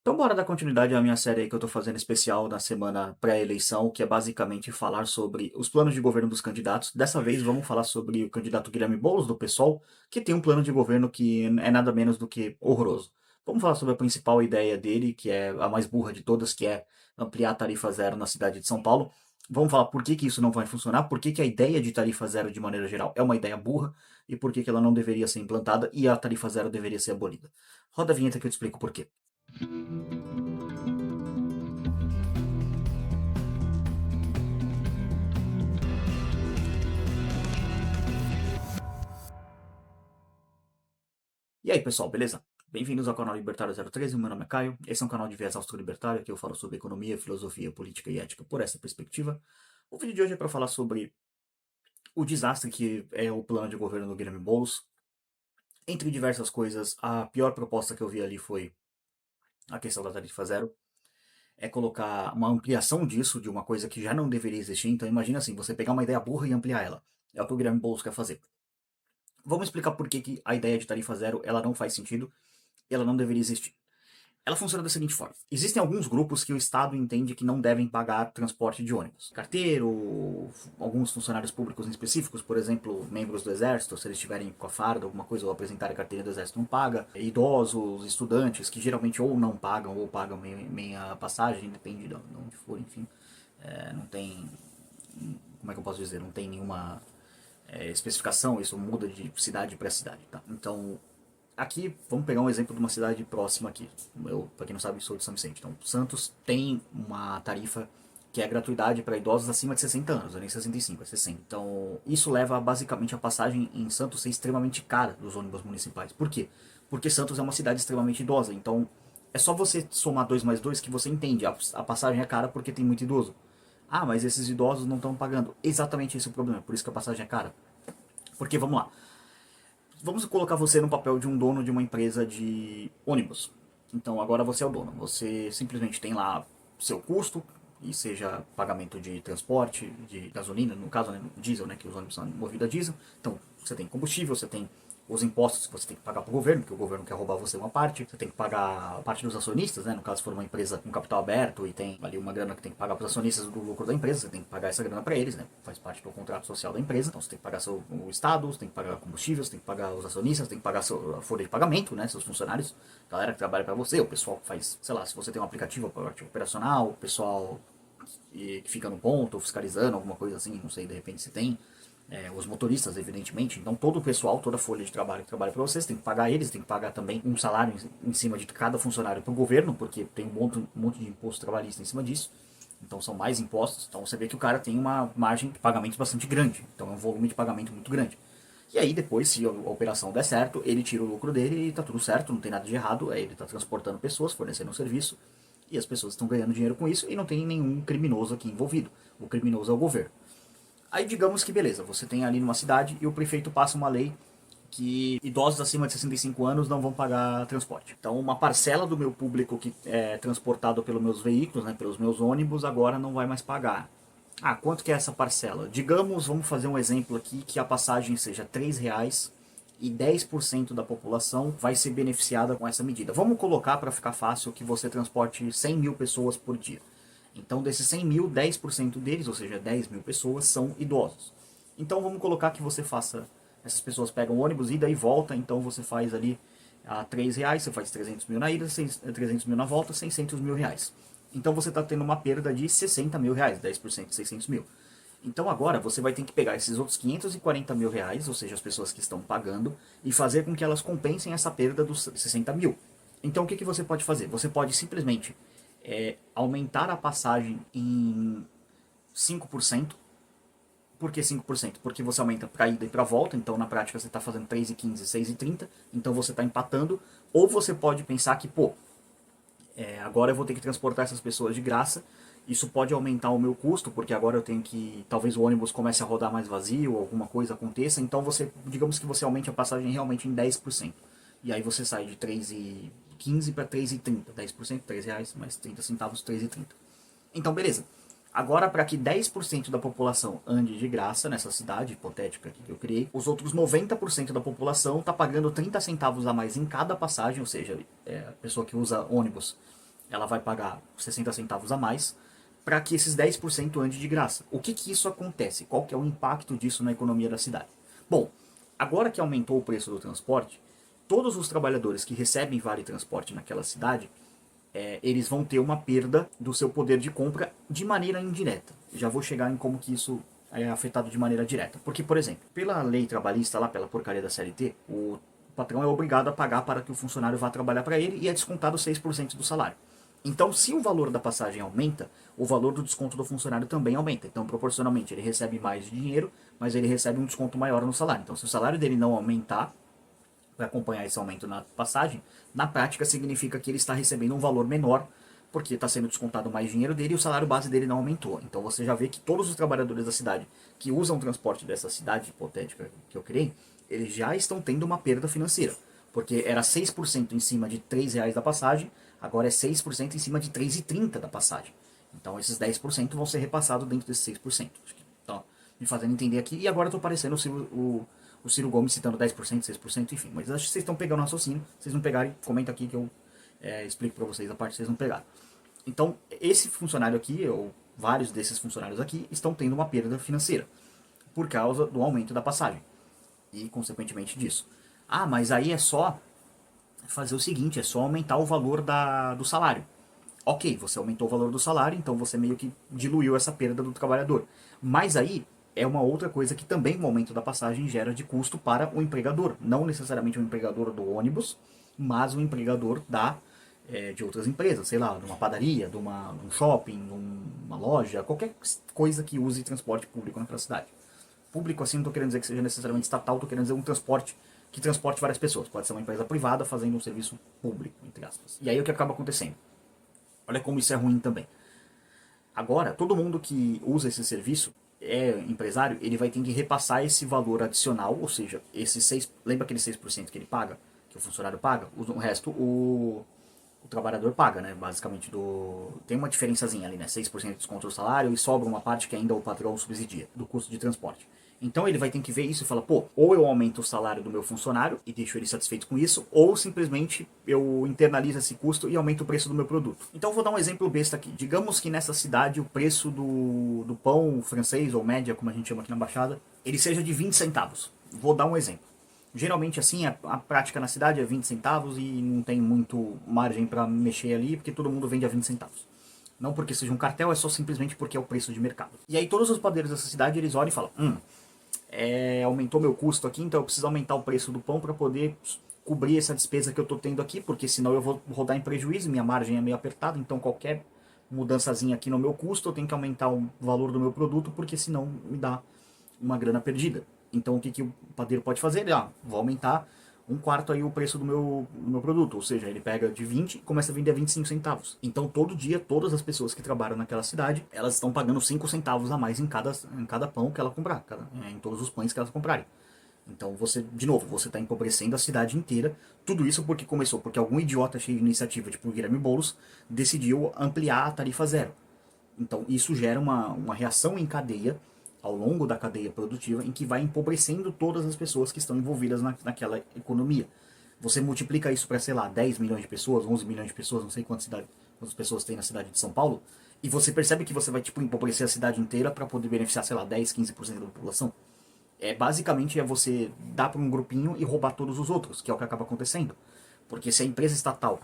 Então bora dar continuidade à minha série aí que eu tô fazendo especial na semana pré-eleição, que é basicamente falar sobre os planos de governo dos candidatos. Dessa vez vamos falar sobre o candidato Guilherme Boulos, do PSOL, que tem um plano de governo que é nada menos do que horroroso. Vamos falar sobre a principal ideia dele, que é a mais burra de todas, que é ampliar a tarifa zero na cidade de São Paulo. Vamos falar por que que isso não vai funcionar, por que que a ideia de tarifa zero de maneira geral é uma ideia burra e por que que ela não deveria ser implantada e a tarifa zero deveria ser abolida. Roda a vinheta que eu te explico por quê. E aí, pessoal, beleza? Bem-vindos ao canal Libertário 013, meu nome é Caio. Esse é um canal de viés austro-libertário que eu falo sobre economia, filosofia, política e ética por essa perspectiva. O vídeo de hoje é para falar sobre o desastre que é o plano de governo do Guilherme Boulos. Entre diversas coisas, a pior proposta que eu vi ali foi a questão da tarifa zero. É colocar uma ampliação disso, de uma coisa que já não deveria existir. Então imagina assim, você pegar uma ideia burra e ampliar ela. É o que o Guilherme Boulos quer fazer. Vamos explicar por que que a ideia de tarifa zero ela não faz sentido e ela não deveria existir. Ela funciona da seguinte forma: existem alguns grupos que o Estado entende que não devem pagar transporte de ônibus. Carteiro, alguns funcionários públicos em específicos, por exemplo, membros do Exército, se eles estiverem com a farda, alguma coisa, ou apresentarem a carteira do Exército, não paga. Idosos, estudantes, que geralmente ou não pagam ou pagam meia passagem, depende de onde for, enfim. Não tem, como é que eu posso dizer, não tem nenhuma especificação, isso muda de cidade para cidade, tá? Então, aqui, vamos pegar um exemplo de uma cidade próxima aqui. Eu, para quem não sabe, sou de São Vicente. Então, Santos tem uma tarifa que é gratuidade para idosos acima de 60 anos, nem 65, é 60. Então, isso leva basicamente a passagem em Santos ser extremamente cara dos ônibus municipais. Por quê? Porque Santos é uma cidade extremamente idosa. Então, é só você somar 2 mais 2 que você entende. A passagem é cara porque tem muito idoso. Ah, mas esses idosos não estão pagando. Exatamente esse é o problema. Por isso que a passagem é cara. Porque, vamos lá. Vamos colocar você no papel de um dono de uma empresa de ônibus. Então agora você é o dono. Você simplesmente tem lá seu custo, e seja pagamento de transporte, de gasolina, no caso, né, diesel, né, que os ônibus são movidos a diesel. Então você tem combustível, você tem os impostos que você tem que pagar para o governo, que o governo quer roubar você uma parte, você tem que pagar a parte dos acionistas, né, no caso se for uma empresa com capital aberto e tem ali uma grana que tem que pagar para os acionistas do lucro da empresa, você tem que pagar essa grana para eles, né, faz parte do contrato social da empresa, então você tem que pagar o Estado, você tem que pagar combustível, você tem que pagar os acionistas, você tem que pagar a folha de pagamento, né, seus funcionários, galera que trabalha para você, o pessoal que faz, sei lá, se você tem um aplicativo operacional, o pessoal que fica no ponto, fiscalizando, alguma coisa assim, não sei, de repente se tem, os motoristas, evidentemente. Então todo o pessoal, toda a folha de trabalho que trabalha para vocês, tem que pagar eles, tem que pagar também um salário em cima de cada funcionário para o governo, porque tem um monte de imposto trabalhista em cima disso. Então são mais impostos. Então você vê que o cara tem uma margem de pagamento bastante grande. Então é um volume de pagamento muito grande. E aí depois, se a operação der certo, ele tira o lucro dele e tá tudo certo, não tem nada de errado. Aí ele está transportando pessoas, fornecendo um serviço, e as pessoas estão ganhando dinheiro com isso e não tem nenhum criminoso aqui envolvido. O criminoso é o governo. Aí digamos que beleza, você tem ali numa cidade e o prefeito passa uma lei que idosos acima de 65 anos não vão pagar transporte. Então uma parcela do meu público que é transportado pelos meus veículos, né, pelos meus ônibus, agora não vai mais pagar. Ah, quanto que é essa parcela? Digamos, vamos fazer um exemplo aqui, que a passagem seja R$ 3 e 10% da população vai ser beneficiada com essa medida. Vamos colocar, para ficar fácil, que você transporte 100 mil pessoas por dia. Então, desses 100 mil, 10% deles, ou seja, 10 mil pessoas, são idosos. Então, vamos colocar que você faça... Essas pessoas pegam ônibus, ida e volta, então você faz ali a R$ 3, você faz 300 mil na ida, 300 mil na volta, 600 mil reais. Então, você está tendo uma perda de 60 mil reais, 10% de 600 mil. Então, agora, você vai ter que pegar esses outros 540 mil reais, ou seja, as pessoas que estão pagando, e fazer com que elas compensem essa perda dos 60 mil. Então, o que, que você pode fazer? Você pode simplesmente aumentar a passagem em 5%. Por que 5%? Porque você aumenta para ida e para volta, então na prática você está fazendo 3,15, 6,30, então você está empatando. Ou você pode pensar que, pô, agora eu vou ter que transportar essas pessoas de graça, isso pode aumentar o meu custo, porque agora eu tenho que, talvez o ônibus comece a rodar mais vazio, ou alguma coisa aconteça, então você, digamos que você aumente a passagem realmente em 10%. E aí você sai de 3,15 para 3,30, 10%, R$ 3 mais 30 centavos, 3,30. Então beleza. Agora, para que 10% da população ande de graça nessa cidade hipotética que eu criei, os outros 90% da população está pagando 30 centavos a mais em cada passagem, ou seja, a pessoa que usa ônibus ela vai pagar 60 centavos a mais para que esses 10% ande de graça. O que que isso acontece? Qual que é o impacto disso na economia da cidade? Bom, agora que aumentou o preço do transporte, todos os trabalhadores que recebem vale transporte naquela cidade, eles vão ter uma perda do seu poder de compra de maneira indireta. Já vou chegar em como que isso é afetado de maneira direta. Porque, por exemplo, pela lei trabalhista lá, pela porcaria da CLT, o patrão é obrigado a pagar para que o funcionário vá trabalhar para ele e é descontado 6% do salário. Então, se o valor da passagem aumenta, o valor do desconto do funcionário também aumenta. Então, proporcionalmente, ele recebe mais dinheiro, mas ele recebe um desconto maior no salário. Então, se o salário dele não aumentar, para acompanhar esse aumento na passagem, na prática significa que ele está recebendo um valor menor, porque está sendo descontado mais dinheiro dele e o salário base dele não aumentou. Então você já vê que todos os trabalhadores da cidade que usam o transporte dessa cidade hipotética que eu criei, eles já estão tendo uma perda financeira. Porque era 6% em cima de R$ 3 da passagem, agora é 6% em cima de 3,30 da passagem. Então esses 10% vão ser repassados dentro desses 6%. Então, me fazendo entender aqui. E agora eu estou parecendo o Ciro Gomes citando 10%, 6%, enfim. Mas acho que vocês estão pegando o raciocínio. Se vocês não pegarem, comenta aqui que eu explico para vocês a parte que vocês não pegaram. Então, esse funcionário aqui, ou vários desses funcionários aqui, estão tendo uma perda financeira por causa do aumento da passagem e, consequentemente, disso. Ah, mas aí é só fazer o seguinte, é só aumentar o valor do salário. Ok, você aumentou o valor do salário, então você meio que diluiu essa perda do trabalhador. Mas aí é uma outra coisa que também o aumento da passagem gera de custo para o empregador. Não necessariamente o empregador do ônibus, mas o empregador de outras empresas, sei lá, de uma padaria, de um shopping, de uma loja, qualquer coisa que use transporte público naquela cidade. Público assim não estou querendo dizer que seja necessariamente estatal, estou querendo dizer um transporte que transporte várias pessoas. Pode ser uma empresa privada fazendo um serviço público, entre aspas. E aí o que acaba acontecendo? Olha como isso é ruim também. Agora, todo mundo que usa esse serviço é empresário, ele vai ter que repassar esse valor adicional, ou seja, esses 6, lembra aquele 6% que ele paga, que o funcionário paga? O resto o trabalhador paga, né? Basicamente tem uma diferençazinha ali, né? 6% de desconto do salário e sobra uma parte que ainda o patrão subsidia do custo de transporte. Então ele vai ter que ver isso e falar, pô, ou eu aumento o salário do meu funcionário e deixo ele satisfeito com isso, ou simplesmente eu internalizo esse custo e aumento o preço do meu produto. Então eu vou dar um exemplo besta aqui. Digamos que nessa cidade o preço do pão francês, ou média, como a gente chama aqui na Baixada, ele seja de 20 centavos. Vou dar um exemplo. Geralmente assim, a prática na cidade é 20 centavos e não tem muito margem para mexer ali, porque todo mundo vende a 20 centavos. Não porque seja um cartel, é só simplesmente porque é o preço de mercado. E aí todos os padeiros dessa cidade, eles olham e falam, aumentou meu custo aqui, então eu preciso aumentar o preço do pão para poder cobrir essa despesa que eu estou tendo aqui, porque senão eu vou rodar em prejuízo, minha margem é meio apertada, então qualquer mudançazinha aqui no meu custo, eu tenho que aumentar o valor do meu produto, porque senão me dá uma grana perdida. Então o que o padeiro pode fazer? Vou aumentar um quarto aí o preço do meu produto, ou seja, ele pega de 20 e começa a vender a 25 centavos. Então todo dia, todas as pessoas que trabalham naquela cidade, elas estão pagando 5 centavos a mais em cada pão que ela comprar, em todos os pães que elas comprarem. Então você, de novo, você está empobrecendo a cidade inteira. Tudo isso porque começou, porque algum idiota cheio de iniciativa, tipo o Guilherme Boulos, decidiu ampliar a tarifa zero. Então isso gera uma reação em cadeia ao longo da cadeia produtiva em que vai empobrecendo todas as pessoas que estão envolvidas naquela economia. Você multiplica isso para, sei lá, 10 milhões de pessoas, 11 milhões de pessoas, não sei quantas pessoas tem na cidade de São Paulo, e você percebe que você vai tipo empobrecer a cidade inteira para poder beneficiar, sei lá, 10, 15% da população. Basicamente você dar para um grupinho e roubar todos os outros, que é o que acaba acontecendo. Porque se a empresa estatal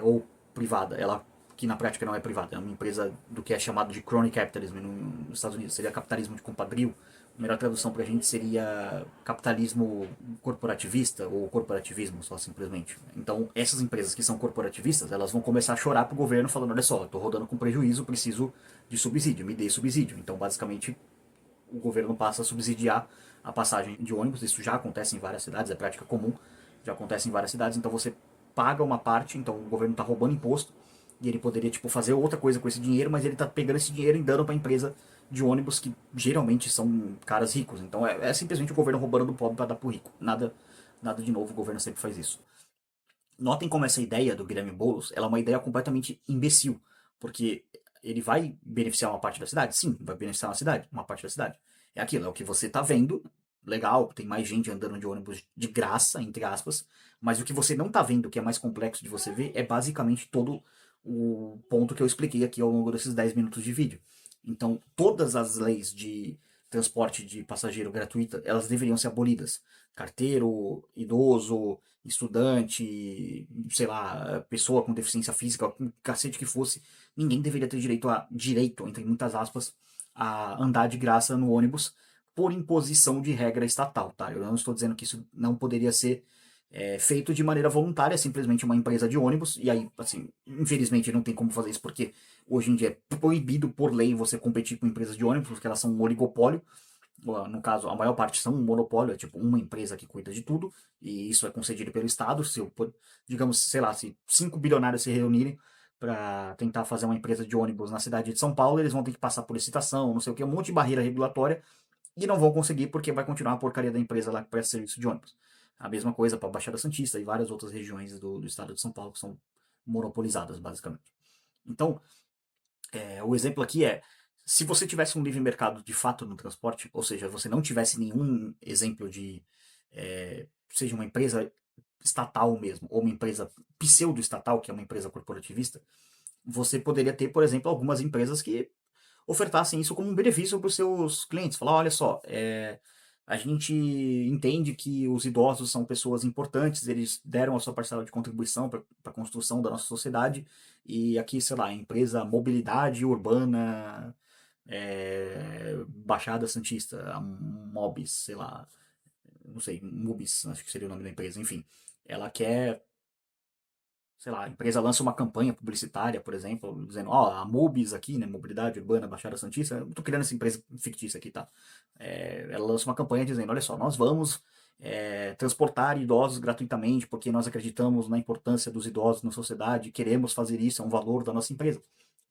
ou privada, ela que na prática não é privada, é uma empresa do que é chamado de crony capitalism nos Estados Unidos, seria capitalismo de compadrio. A melhor tradução pra gente seria capitalismo corporativista ou corporativismo, só simplesmente. Então, essas empresas que são corporativistas, elas vão começar a chorar pro governo falando, olha só, eu tô rodando com prejuízo, preciso de subsídio, me dê subsídio. Então, basicamente, o governo passa a subsidiar a passagem de ônibus, isso já acontece em várias cidades, é prática comum, já acontece em várias cidades, então você paga uma parte, então o governo está roubando imposto, e ele poderia tipo fazer outra coisa com esse dinheiro, mas ele está pegando esse dinheiro e dando para a empresa de ônibus que geralmente são caras ricos. Então é simplesmente o governo roubando do pobre para dar pro rico. Nada de novo, o governo sempre faz isso. Notem como essa ideia do Guilherme Boulos, ela é uma ideia completamente imbecil, porque ele vai beneficiar uma parte da cidade? Sim, vai beneficiar uma parte da cidade. É aquilo, é o que você está vendo, legal, tem mais gente andando de ônibus de graça, entre aspas, mas o que você não está vendo, que é mais complexo de você ver, é basicamente todo o ponto que eu expliquei aqui ao longo desses 10 minutos de vídeo. Então, todas as leis de transporte de passageiro gratuita, elas deveriam ser abolidas. Carteiro, idoso, estudante, sei lá, pessoa com deficiência física, com cacete que fosse, ninguém deveria ter direito, entre muitas aspas, a andar de graça no ônibus por imposição de regra estatal, tá? Eu não estou dizendo que isso não poderia ser feito de maneira voluntária, simplesmente uma empresa de ônibus, e aí, assim, infelizmente não tem como fazer isso porque hoje em dia é proibido por lei você competir com empresas de ônibus, porque elas são um oligopólio. No caso, a maior parte são um monopólio, é tipo uma empresa que cuida de tudo, e isso é concedido pelo Estado. Se, digamos, sei lá, se 5 bilionários se reunirem para tentar fazer uma empresa de ônibus na cidade de São Paulo, eles vão ter que passar por licitação, não sei o que, um monte de barreira regulatória, e não vão conseguir porque vai continuar a porcaria da empresa lá que presta serviço de ônibus. A mesma coisa para a Baixada Santista e várias outras regiões do estado de São Paulo que são monopolizadas, basicamente. Então, o exemplo aqui é, se você tivesse um livre mercado de fato no transporte, ou seja, você não tivesse nenhum exemplo de, seja uma empresa estatal mesmo, ou uma empresa pseudo-estatal, que é uma empresa corporativista, você poderia ter, por exemplo, algumas empresas que ofertassem isso como um benefício para os seus clientes. Falar, olha só, a gente entende que os idosos são pessoas importantes, eles deram a sua parcela de contribuição para a construção da nossa sociedade, e aqui, sei lá, a empresa Mobilidade Urbana Baixada Santista, a Mobis, sei lá, não sei, Mubis, acho que seria o nome da empresa, enfim. Ela quer, sei lá, a empresa lança uma campanha publicitária, por exemplo, dizendo, ó, a Mubis aqui, né, Mobilidade Urbana Baixada Santista, eu tô criando essa empresa fictícia aqui, tá? Ela lança uma campanha dizendo, olha só, nós vamos transportar idosos gratuitamente, porque nós acreditamos na importância dos idosos na sociedade, queremos fazer isso, é um valor da nossa empresa.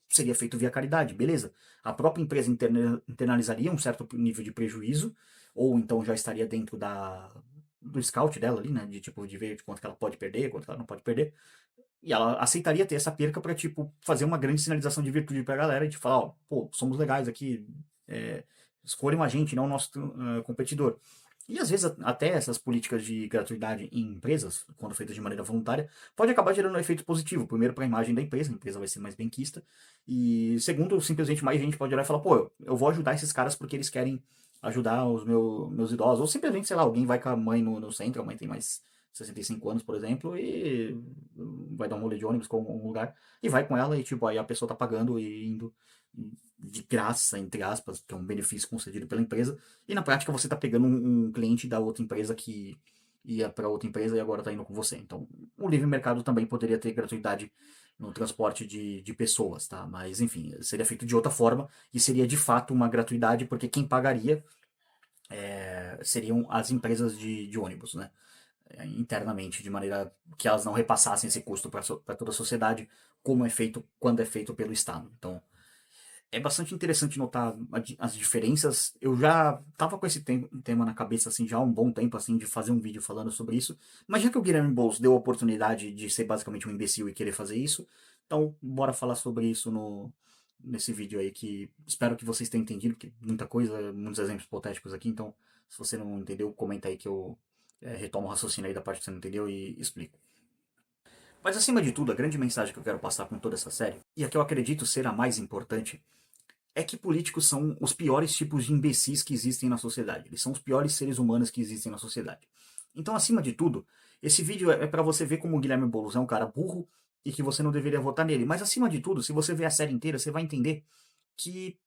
Seria feito via caridade, beleza. A própria empresa internalizaria um certo nível de prejuízo, ou então já estaria dentro do scout dela ali, né, de tipo, de ver quanto que ela pode perder, quanto que ela não pode perder. E ela aceitaria ter essa perca para tipo, fazer uma grande sinalização de virtude pra galera e de falar, ó, pô, somos legais aqui, escolham a gente, não o nosso competidor. E às vezes até essas políticas de gratuidade em empresas, quando feitas de maneira voluntária, pode acabar gerando um efeito positivo. Primeiro, para a imagem da empresa, a empresa vai ser mais benquista. E segundo, simplesmente mais gente pode olhar e falar, pô, eu vou ajudar esses caras porque eles querem ajudar os meus idosos. Ou simplesmente, sei lá, alguém vai com a mãe no centro, a mãe tem mais 65 anos, por exemplo, e vai dar um rolê de ônibus com algum lugar, e vai com ela, e tipo, aí a pessoa tá pagando e indo de graça, entre aspas, que é um benefício concedido pela empresa, e na prática você tá pegando um cliente da outra empresa que ia para outra empresa e agora tá indo com você. Então, o livre mercado também poderia ter gratuidade no transporte de pessoas, tá? Mas, enfim, seria feito de outra forma e seria de fato uma gratuidade, porque quem pagaria seriam as empresas de ônibus, né? Internamente, de maneira que elas não repassassem esse custo para toda a sociedade, como é feito quando é feito pelo Estado. Então, é bastante interessante notar as diferenças. Eu já tava com esse tema na cabeça assim já há um bom tempo assim de fazer um vídeo falando sobre isso, mas já que o Guilherme Boulos deu a oportunidade de ser basicamente um imbecil e querer fazer isso, então bora falar sobre isso nesse vídeo aí que espero que vocês tenham entendido, porque muita coisa, muitos exemplos hipotéticos aqui, então se você não entendeu, comenta aí que eu retomo o raciocínio aí da parte que você não entendeu e explico. Mas acima de tudo, a grande mensagem que eu quero passar com toda essa série, e a que eu acredito ser a mais importante, é que políticos são os piores tipos de imbecis que existem na sociedade. Eles são os piores seres humanos que existem na sociedade. Então, acima de tudo, esse vídeo é para você ver como o Guilherme Boulos é um cara burro e que você não deveria votar nele. Mas, acima de tudo, se você ver a série inteira, você vai entender que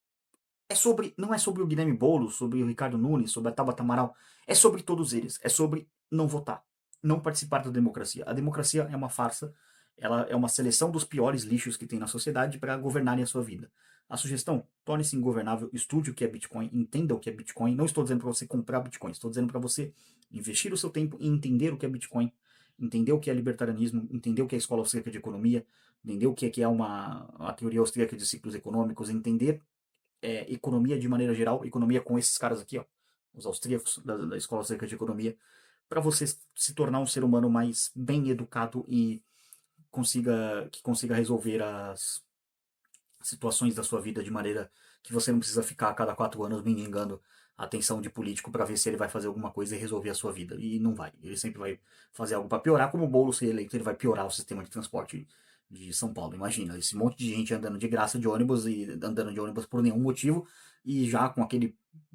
não é sobre o Guilherme Boulos, sobre o Ricardo Nunes, sobre a Tabata Amaral. É sobre todos eles. É sobre não votar. Não participar da democracia. A democracia é uma farsa. Ela é uma seleção dos piores lixos que tem na sociedade para governarem a sua vida. A sugestão, torne-se ingovernável, estude o que é Bitcoin, entenda o que é Bitcoin. Não estou dizendo para você comprar Bitcoin, estou dizendo para você investir o seu tempo em entender o que é Bitcoin, entender o que é libertarianismo, entender o que é a escola austríaca de economia, entender o que é a teoria austríaca de ciclos econômicos, entender economia de maneira geral, economia com esses caras aqui, ó, os austríacos da escola austríaca de economia, para você se tornar um ser humano mais bem educado e que consiga resolver as situações da sua vida de maneira que você não precisa ficar a cada 4 anos mendigando a atenção de político para ver se ele vai fazer alguma coisa e resolver a sua vida. E não vai. Ele sempre vai fazer algo para piorar, como o Boulos ser eleito, ele vai piorar o sistema de transporte de São Paulo. Imagina, esse monte de gente andando de graça de ônibus e andando de ônibus por nenhum motivo e já com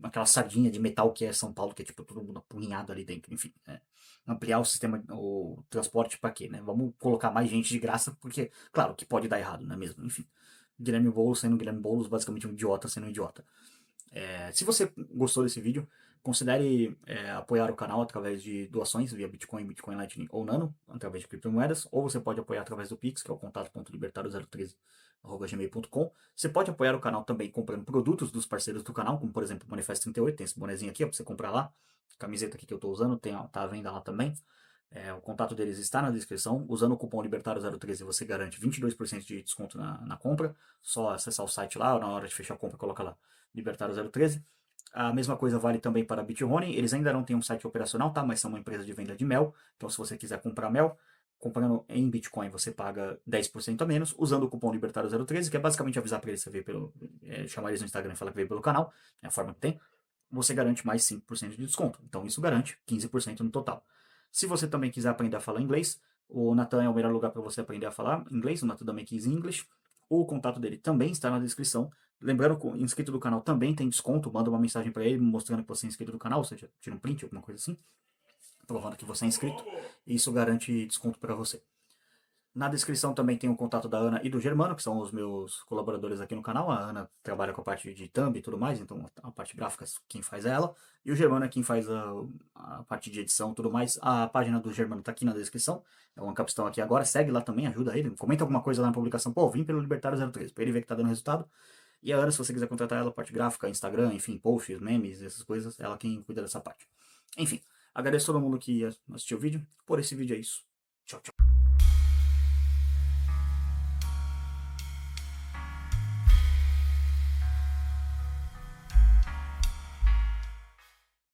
aquela sardinha de metal que é São Paulo, que é tipo todo mundo apurrinhado ali dentro. Enfim, ampliar o sistema, o transporte para quê, né? Vamos colocar mais gente de graça, porque, claro, que pode dar errado, não é mesmo? Enfim, Guilherme Boulos sendo Guilherme Boulos, basicamente um idiota sendo um idiota. Se você gostou desse vídeo, considere apoiar o canal através de doações via Bitcoin, Bitcoin Lightning ou Nano, através de criptomoedas, ou você pode apoiar através do Pix, que é o contato.libertario013@gmail.com. Você pode apoiar o canal também comprando produtos dos parceiros do canal, como por exemplo o Manifesto 38, tem esse bonezinho aqui, ó, pra você comprar lá. A camiseta aqui que eu tô usando, tá à venda lá também. O contato deles está na descrição. Usando o cupom Libertário013 você garante 22% de desconto na compra. Só acessar o site lá, na hora de fechar a compra, coloca lá Libertário013. A mesma coisa vale também para a BitHoney. Eles ainda não têm um site operacional, tá? Mas são uma empresa de venda de mel. Então, se você quiser comprar mel, comprando em Bitcoin, você paga 10% a menos, usando o cupom Libertário013, que é basicamente avisar para eles que você veio pelo. Chamar eles no Instagram e falar que veio pelo canal. É a forma que tem. Você garante mais 5% de desconto. Então, isso garante 15% no total. Se você também quiser aprender a falar inglês, o Natan é o melhor lugar para você aprender a falar inglês, o Natan Make Easy English. O contato dele também está na descrição. Lembrando que o inscrito do canal também tem desconto. Manda uma mensagem para ele mostrando que você é inscrito do canal, ou seja, tira um print, alguma coisa assim, provando que você é inscrito. E isso garante desconto para você. Na descrição também tem o contato da Ana e do Germano, que são os meus colaboradores aqui no canal. A Ana trabalha com a parte de thumb e tudo mais, então a parte gráfica quem faz é ela. E o Germano é quem faz a parte de edição e tudo mais. A página do Germano tá aqui na descrição. É o Ancapistão aqui agora. Segue lá também, ajuda ele. Comenta alguma coisa lá na publicação. Pô, vim pelo Libertário 03, pra ele ver que tá dando resultado. E a Ana, se você quiser contratar ela, parte gráfica, Instagram, enfim, posts, memes, essas coisas, ela quem cuida dessa parte. Enfim, agradeço a todo mundo que assistiu o vídeo. Por esse vídeo é isso.